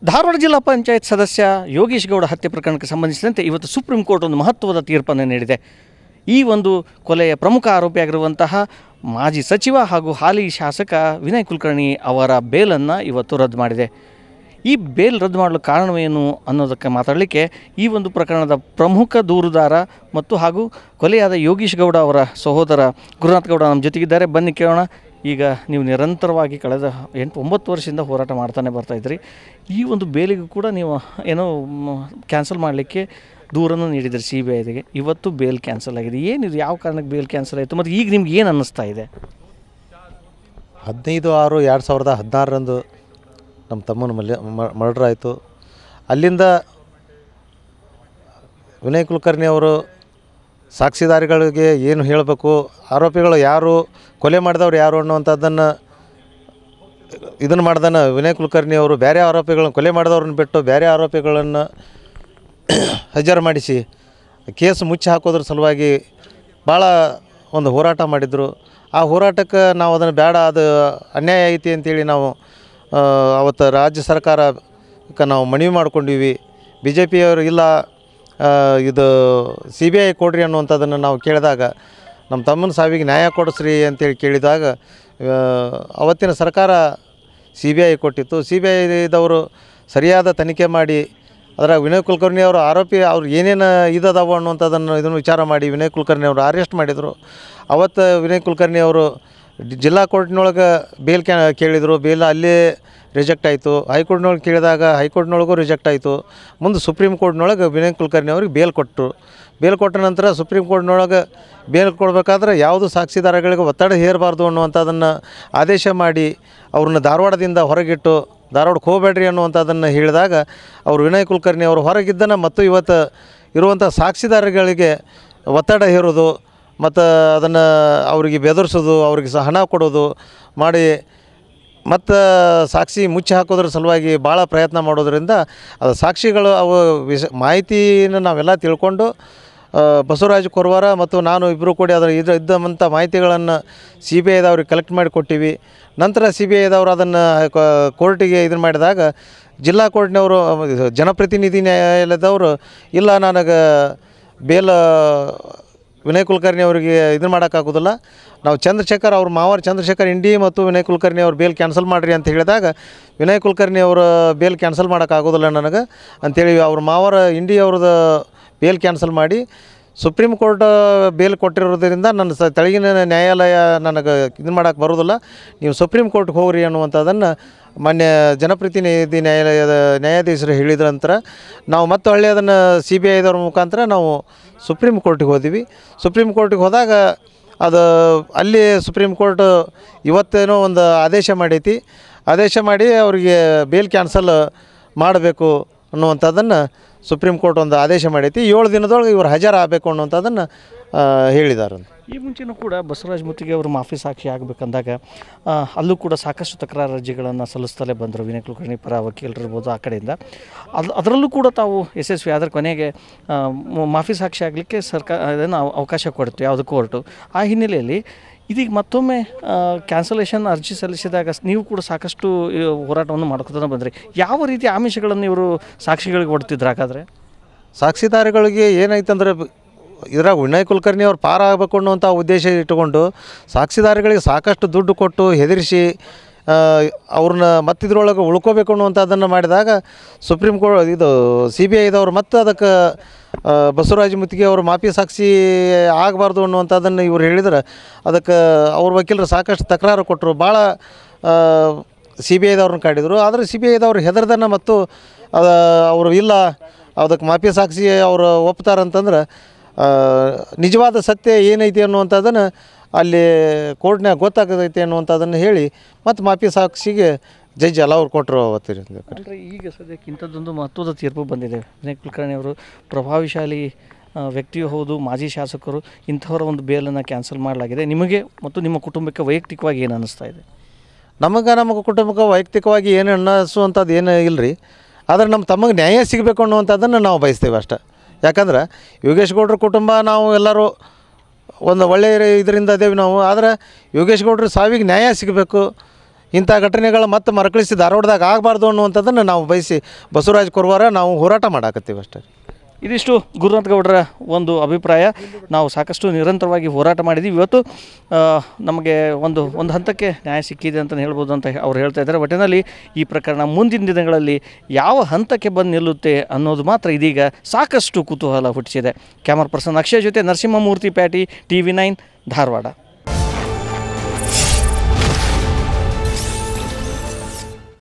ಧಾರವಾಡ ಜಿಲ್ಲಾ ಪಂಚಾಯತ್ ಸದಸ್ಯ ಯೋಗೀಶ್ ಗೌಡ ಹತ್ಯೆ ಪ್ರಕರಣಕ್ಕೆ ಸಂಬಂಧಿಸಿದಂತೆ ಇವತ್ತು ಸುಪ್ರೀಂ ಕೋರ್ಟ್ ಒಂದು ಮಹತ್ವದ ತೀರ್ಪನ್ನು ನೀಡಿದೆ. ಈ ಒಂದು ಕೊಲೆಯ ಪ್ರಮುಖ ಆರೋಪಿಯಾಗಿರುವಂತಹ ಮಾಜಿ ಸಚಿವ ಹಾಗೂ ಹಾಲಿ ಶಾಸಕ ವಿನಯ್ ಕುಲಕರ್ಣಿ ಅವರ ಬೇಲನ್ನು ಇವತ್ತು ರದ್ದು ಮಾಡಿದೆ. ಈ ಬೇಲ್ ರದ್ದು ಮಾಡಲು ಕಾರಣವೇನು ಅನ್ನೋದಕ್ಕೆ ಮಾತಾಡಲಿಕ್ಕೆ ಈ ಒಂದು ಪ್ರಕರಣದ ಪ್ರಮುಖ ದೂರುದಾರ ಮತ್ತು ಹಾಗೂ ಕೊಲೆಯಾದ ಯೋಗೀಶ್ ಗೌಡ ಅವರ ಸಹೋದರ ಗುರುನಾಥ್ ಗೌಡ ನಮ್ಮ ಜೊತೆಗಿದ್ದಾರೆ. ಬನ್ನಿ ಕೇಳೋಣ. ಈಗ ನೀವು ನಿರಂತರವಾಗಿ ಕಳೆದ 8-9 ವರ್ಷದಿಂದ ಹೋರಾಟ ಮಾಡ್ತಾನೆ ಬರ್ತಾಯಿದ್ರಿ. ಈ ಒಂದು ಬೇಲಿಗೂ ಕೂಡ ನೀವು ಏನೋ ಕ್ಯಾನ್ಸಲ್ ಮಾಡಲಿಕ್ಕೆ ದೂರನ್ನು ನೀಡಿದ್ರಿ CBIಗೆ. ಇವತ್ತು ಬೇಲ್ ಕ್ಯಾನ್ಸಲ್ ಆಗಿದೆ. ಏನಿದು, ಯಾವ ಕಾರಣಕ್ಕೆ ಬೇಲ್ ಕ್ಯಾನ್ಸಲ್ ಆಯಿತು ಮತ್ತು ಈಗ ನಿಮ್ಗೆ ಏನು ಅನ್ನಿಸ್ತಾ ಇದೆ? 15/6/2016 ನಮ್ಮ ತಮ್ಮನ ಮರ್ಡರ್ ಆಯಿತು. ಅಲ್ಲಿಂದ ವಿನಯ್ ಕುಲಕರ್ಣಿ ಅವರು ಸಾಕ್ಷಿದಾರಿಗಳಿಗೆ ಏನು ಹೇಳಬೇಕು, ಆರೋಪಿಗಳು ಯಾರು, ಕೊಲೆ ಮಾಡಿದವ್ರು ಯಾರು ಅನ್ನುವಂಥದ್ದನ್ನು ಇದನ್ನು ಮಾಡ್ದಾನೆ ವಿನಯ್ ಕುಲಕರ್ಣಿ ಅವರು ಬೇರೆ ಆರೋಪಿಗಳನ್ನು ಕೊಲೆ ಮಾಡಿದವ್ರನ್ನ ಬಿಟ್ಟು ಬೇರೆ ಆರೋಪಿಗಳನ್ನು ಹಜಾರು ಮಾಡಿಸಿ ಕೇಸ್ ಮುಚ್ಚಿ ಹಾಕೋದ್ರ ಸಲುವಾಗಿ ಭಾಳ ಒಂದು ಹೋರಾಟ ಮಾಡಿದರು. ಆ ಹೋರಾಟಕ್ಕೆ ನಾವು ಅದನ್ನು ಬೇಡ, ಅದು ಅನ್ಯಾಯ ಐತಿ ಅಂತೇಳಿ ನಾವು ಅವತ್ತು ರಾಜ್ಯ ಸರ್ಕಾರಕ್ಕೆ ನಾವು ಮನವಿ ಮಾಡ್ಕೊಂಡೀವಿ. BJPಯವರು ಇಲ್ಲ ಇದು CBI ಕೊಡ್ರಿ ಅನ್ನುವಂಥದ್ದನ್ನು ನಾವು ಕೇಳಿದಾಗ, ನಮ್ಮ ತಮ್ಮನ ಸಾವಿಗೆ ನ್ಯಾಯ ಕೊಡಿಸ್ರಿ ಅಂತೇಳಿ ಕೇಳಿದಾಗ ಅವತ್ತಿನ ಸರ್ಕಾರ CBI ಕೊಟ್ಟಿತ್ತು. CBIದವರು ಸರಿಯಾದ ತನಿಖೆ ಮಾಡಿ ಅದರಾಗ ವಿನಯ್ ಕುಲಕರ್ಣಿ ಅವರು ಆರೋಪಿ ಅವ್ರು ಏನೇನು ಇದದಾವ ಅನ್ನುವಂಥದ್ದನ್ನು ಇದನ್ನು ವಿಚಾರ ಮಾಡಿ ವಿನಯ್ ಕುಲಕರ್ಣಿ ಅವರು ಅರೆಸ್ಟ್ ಮಾಡಿದರು. ಅವತ್ತು ವಿನಯ್ ಕುಲಕರ್ಣಿ ಅವರು ಜಿಲ್ಲಾ ಕೋರ್ಟ್ನೊಳಗೆ ಬೇಲ್ ಕೇಳಿದರು. ಬೇಲ್ ಅಲ್ಲೇ ರಿಜೆಕ್ಟ್ ಆಯಿತು. ಹೈಕೋರ್ಟ್ನೊಳಗೆ ಕೇಳಿದಾಗ ಹೈಕೋರ್ಟ್ನೊಳಗೂ ರಿಜೆಕ್ಟ್ ಆಯಿತು. ಮುಂದೆ ಸುಪ್ರೀಂ ಕೋರ್ಟ್ನೊಳಗೆ ವಿನಯ್ ಕುಲಕರ್ಣಿ ಅವ್ರಿಗೆ ಬೇಲ್ ಕೊಟ್ಟರು. ಬೇಲ್ ಕೊಟ್ಟ ನಂತರ ಸುಪ್ರೀಂ ಕೋರ್ಟ್ನೊಳಗೆ ಬೇಲ್ ಕೊಡಬೇಕಾದ್ರೆ ಯಾವುದು ಸಾಕ್ಷಿದಾರಗಳಿಗೆ ಒತ್ತಡ ಹೇರಬಾರ್ದು ಅನ್ನುವಂಥದ್ದನ್ನು ಆದೇಶ ಮಾಡಿ ಅವ್ರನ್ನ ಧಾರವಾಡದಿಂದ ಹೊರಗಿಟ್ಟು ಧಾರವಾಡಕ್ಕೆ ಹೋಗಬೇಡ್ರಿ ಅನ್ನುವಂಥದ್ದನ್ನು ಹೇಳಿದಾಗ ಅವರು ವಿನಯ್ ಕುಲಕರ್ಣಿ ಅವರು ಹೊರಗಿದ್ದನ ಮತ್ತು ಇವತ್ತು ಇರುವಂಥ ಸಾಕ್ಷಿದಾರಗಳಿಗೆ ಒತ್ತಡ ಹೇರೋದು ಮತ್ತು ಅದನ್ನು ಅವರಿಗೆ ಬೆದರಿಸೋದು, ಅವ್ರಿಗೆ ಸಹ ಹಣ ಕೊಡೋದು ಮಾಡಿ ಮತ್ತು ಸಾಕ್ಷಿ ಮುಚ್ಚಿ ಹಾಕೋದ್ರ ಸಲುವಾಗಿ ಭಾಳ ಪ್ರಯತ್ನ ಮಾಡೋದರಿಂದ ಅದು ಸಾಕ್ಷಿಗಳು ಅವು ಮಾಹಿತಿನ ನಾವೆಲ್ಲ ತಿಳ್ಕೊಂಡು ಬಸವರಾಜ್ ಕೊರವಾರ ಮತ್ತು ನಾನು ಇಬ್ಬರು ಕೂಡಿ ಅದರ ಇದ್ದಂಥ ಮಾಹಿತಿಗಳನ್ನು CBIದವ್ರಿಗೆ ಕಲೆಕ್ಟ್ ಮಾಡಿ ಕೊಟ್ಟಿವಿ. ನಂತರ CBIದವರು ಅದನ್ನು ಕೋರ್ಟಿಗೆ ಇದನ್ನು ಮಾಡಿದಾಗ ಜಿಲ್ಲಾ ಕೋರ್ಟ್ನವರು ಜನಪ್ರತಿನಿಧಿ ನ್ಯಾಯಾಲಯದವರು ಇಲ್ಲ ನನಗೆ ಬೇಲ್ ವಿನಯ್ ಕುಲಕರ್ಣಿ ಅವರಿಗೆ ಇದನ್ನು ಮಾಡೋಕ್ಕಾಗೋದಿಲ್ಲ, ನಾವು ಚಂದ್ರಶೇಖರ್ ಅವ್ರ ಮಾವಾರ ಚಂದ್ರಶೇಖರ್ ಇಂಡಿ ಮತ್ತು ವಿನಯ್ ಕುಲಕರ್ಣಿ ಅವ್ರ ಬೇಲ್ ಕ್ಯಾನ್ಸಲ್ ಮಾಡಿರಿ ಅಂತ ಹೇಳಿದಾಗ ವಿನಯ್ ಕುಲಕರ್ಣಿ ಅವರ ಬೇಲ್ ಕ್ಯಾನ್ಸಲ್ ಮಾಡೋಕ್ಕಾಗೋದಿಲ್ಲ ನನಗೆ ಅಂಥೇಳಿ ಅವ್ರ ಮಾವಾರ ಇಂಡಿ ಅವ್ರದ್ದು ಬೇಲ್ ಕ್ಯಾನ್ಸಲ್ ಮಾಡಿ ಸುಪ್ರೀಂ ಕೋರ್ಟ್ ಬೇಲ್ ಕೊಟ್ಟಿರೋದ್ರಿಂದ ನನ್ನ ತೆಳಗಿನ ನ್ಯಾಯಾಲಯ ನನಗೆ ಇದನ್ನು ಮಾಡೋಕ್ಕೆ ಬರೋದಿಲ್ಲ, ನೀವು ಸುಪ್ರೀಂ ಕೋರ್ಟ್ಗೆ ಹೋಗ್ರಿ ಅನ್ನುವಂಥದ್ದನ್ನು ಮಾನ್ಯ ಜನಪ್ರತಿನಿಧಿ ನ್ಯಾಯಾಲಯದ ನ್ಯಾಯಾಧೀಶರು ಹೇಳಿದ ನಂತರ ನಾವು ಮತ್ತೆ ಹೊಳ್ಳಿ ಅದನ್ನು CBIದವ್ರ ಮುಖಾಂತರ ನಾವು ಸುಪ್ರೀಂ ಕೋರ್ಟಿಗೆ ಹೋದ್ವಿ. ಸುಪ್ರೀಂ ಕೋರ್ಟಿಗೆ ಹೋದಾಗ ಅದು ಅಲ್ಲಿ ಸುಪ್ರೀಂ ಕೋರ್ಟ್ ಇವತ್ತೇನೋ ಒಂದು ಆದೇಶ ಮಾಡೈತಿ. ಆದೇಶ ಮಾಡಿ ಅವರಿಗೆ ಬೇಲ್ ಕ್ಯಾನ್ಸಲ್ ಮಾಡಬೇಕು ಅನ್ನುವಂಥದ್ದನ್ನು ಸುಪ್ರೀಂ ಕೋರ್ಟ್ ಒಂದು ಆದೇಶ ಮಾಡೈತಿ. 7 ದಿನದೊಳಗೆ ಇವರು ಹಾಜರಾಗಬೇಕು ಅನ್ನುವಂಥದ್ದನ್ನು ಹೇಳಿದ್ದಾರೆ. ಈ ಮುಂಚೆನೂ ಕೂಡ ಬಸವರಾಜ ಮುತ್ತಿಗೆ ಅವರು ಮಾಫಿ ಸಾಕ್ಷಿ ಆಗಬೇಕಂದಾಗ ಅಲ್ಲೂ ಕೂಡ ಸಾಕಷ್ಟು ತಕರಾರು ಅರ್ಜಿಗಳನ್ನು ಸಲ್ಲಿಸ್ತಲೇ ಬಂದರು. ವಿನಯ್ ಕುಲಕರ್ಣಿ ಪರ ವಕೀಲರಿರ್ಬೋದು ಆ ಕಡೆಯಿಂದ. ಅದರಲ್ಲೂ ಕೂಡ ತಾವು ಯಶಸ್ವಿ ಆದರೆ ಕೊನೆಗೆ ಮಾಫಿ ಸಾಕ್ಷಿ ಆಗಲಿಕ್ಕೆ ಸರ್ಕಾರ ಅದನ್ನು ಅವಕಾಶ ಕೊಡ್ತು ಯಾವುದು ಕೋರ್ಟು. ಆ ಹಿನ್ನೆಲೆಯಲ್ಲಿ ಇದೀಗ ಮತ್ತೊಮ್ಮೆ ಕ್ಯಾನ್ಸಲೇಷನ್ ಅರ್ಜಿ ಸಲ್ಲಿಸಿದಾಗ ನೀವು ಕೂಡ ಸಾಕಷ್ಟು ಹೋರಾಟವನ್ನು ಮಾಡ್ಕೊತಾನೆ ಬಂದ್ರಿ. ಯಾವ ರೀತಿ ಆಮಿಷಗಳನ್ನು ಇವರು ಸಾಕ್ಷಿಗಳಿಗೆ ಕೊಡ್ತಿದ್ರು? ಹಾಗಾದರೆ ಸಾಕ್ಷಿದಾರಗಳಿಗೆ ಏನಾಯ್ತಂದ್ರೆ ಇದ್ರಾಗ ವಿನಯ್ ಕುಲಕರ್ಣಿ ಅವ್ರು ಪಾರಾಗಬೇಕು ಅನ್ನುವಂಥ ಉದ್ದೇಶ ಇಟ್ಟುಕೊಂಡು ಸಾಕ್ಷಿದಾರಗಳಿಗೆ ಸಾಕಷ್ಟು ದುಡ್ಡು ಕೊಟ್ಟು ಹೆದರಿಸಿ ಅವ್ರನ್ನ ಮತ್ತಿದ್ರೊಳಗೆ ಉಳ್ಕೋಬೇಕು ಅನ್ನುವಂಥದ್ದನ್ನು ಮಾಡಿದಾಗ ಸುಪ್ರೀಂ ಕೋರ್ಟ್ ಇದು CBIದವ್ರು ಮತ್ತು ಅದಕ್ಕೆ ಬಸವರಾಜ ಮುತ್ತಿಗೆ ಅವರು ಮಾಫಿ ಸಾಕ್ಷಿ ಆಗಬಾರ್ದು ಅನ್ನುವಂಥದ್ದನ್ನು ಇವ್ರು ಹೇಳಿದ್ರೆ ಅದಕ್ಕೆ ಅವ್ರ ವಕೀಲರು ಸಾಕಷ್ಟು ತಕರಾರು ಕೊಟ್ಟರು. ಭಾಳ CBIದವ್ರನ್ನ ಕಾಡಿದರು. ಆದರೆ CBIದವ್ರು ಹೆದರ್ದನ್ನು ಮತ್ತು ಅವರು ಇಲ್ಲ ಅದಕ್ಕೆ ಮಾಫಿ ಸಾಕ್ಷಿ ಅವರು ಒಪ್ತಾರಂತಂದ್ರೆ ನಿಜವಾದ ಸತ್ಯ ಏನೈತಿ ಅನ್ನುವಂಥದ್ದನ್ನು ಅಲ್ಲಿ ಕೋರ್ಟ್ನಾಗ ಗೊತ್ತಾಗತೈತಿ ಅನ್ನುವಂಥದ್ದನ್ನು ಹೇಳಿ ಮತ್ತು ಮಾಫಿ ಸಾಕ್ಷಿಗೆ ಜಡ್ಜ್ ಅಲೌರ್ ಕೊಟ್ಟರು ಅವತ್ತಿನ. ಅಂದರೆ ಈಗ ಸದ್ಯಕ್ಕೆ ಇಂಥದ್ದೊಂದು ಮಹತ್ವದ ತೀರ್ಪು ಬಂದಿದೆ. ವಿನಯ್ ಕುಲಕರ್ಣಿ ಅವರು ಪ್ರಭಾವಶಾಲಿ ವ್ಯಕ್ತಿಯೂ ಹೌದು, ಮಾಜಿ ಶಾಸಕರು. ಇಂಥವರ ಒಂದು ಬೇಲನ್ನು ಕ್ಯಾನ್ಸಲ್ ಮಾಡಲಾಗಿದೆ. ನಿಮಗೆ ಮತ್ತು ನಿಮ್ಮ ಕುಟುಂಬಕ್ಕೆ ವೈಯಕ್ತಿಕವಾಗಿ ಏನು ಅನ್ನಿಸ್ತಾ ಇದೆ? ನಮ್ಮ ಕುಟುಂಬಕ್ಕೆ ವೈಯಕ್ತಿಕವಾಗಿ ಏನು ಅನ್ನಿಸುವಂಥದ್ದು ಏನು ಇಲ್ಲ ರೀ. ಆದರೆ ನಮ್ಮ ತಮಗೆ ನ್ಯಾಯ ಸಿಗಬೇಕು ಅನ್ನುವಂಥದ್ದನ್ನು ನಾವು ಬಯಸ್ತೇವೆ ಅಷ್ಟೇ. ಯಾಕಂದ್ರೆ ಯೋಗೇಶ್ ಗೌಡ್ರ ಕುಟುಂಬ ನಾವು ಎಲ್ಲರೂ ಒಂದು ಒಳ್ಳೆಯ ಇದರಿಂದ ಅದೇವಿ ನಾವು. ಆದರೆ ಯೋಗೇಶ್ ಗೌಡ್ರ ಸಾವಿಗೆ ನ್ಯಾಯ ಸಿಗಬೇಕು, ಇಂಥ ಘಟನೆಗಳು ಮತ್ತೆ ಮರುಕಳಿಸಿ ಧಾರವಾಡದಾಗ ಆಗಬಾರ್ದು ಅನ್ನುವಂಥದ್ದನ್ನು ನಾವು ಬಯಸಿ ಬಸವರಾಜ ಕೊರವಾರ ನಾವು ಹೋರಾಟ ಮಾಡಾಕತ್ತೀವಿ ಅಷ್ಟೇ. ಇದಿಷ್ಟು ಗುರುನಾಥ ಗೌಡರ ಒಂದು ಅಭಿಪ್ರಾಯ. ನಾವು ಸಾಕಷ್ಟು ನಿರಂತರವಾಗಿ ಹೋರಾಟ ಮಾಡಿದ್ದೀವಿ. ಇವತ್ತು ನಮಗೆ ಒಂದು ಹಂತಕ್ಕೆ ನ್ಯಾಯ ಸಿಕ್ಕಿದೆ ಅಂತ ಹೇಳ್ಬೋದು ಅಂತ ಅವ್ರು ಹೇಳ್ತಾ ಇದ್ದಾರೆ. ಒಟ್ಟಿನಲ್ಲಿ ಈ ಪ್ರಕರಣ ಮುಂದಿನ ದಿನಗಳಲ್ಲಿ ಯಾವ ಹಂತಕ್ಕೆ ಬಂದು ನಿಲ್ಲುತ್ತೆ ಅನ್ನೋದು ಮಾತ್ರ ಇದೀಗ ಸಾಕಷ್ಟು ಕುತೂಹಲ ಹುಟ್ಟಿಸಿದೆ. ಕ್ಯಾಮರಾ ಪರ್ಸನ್ ಅಕ್ಷಯ್ ಜೊತೆ ನರಸಿಂಹಮೂರ್ತಿ ಪ್ಯಾಟಿ, TV9 ಧಾರವಾಡ.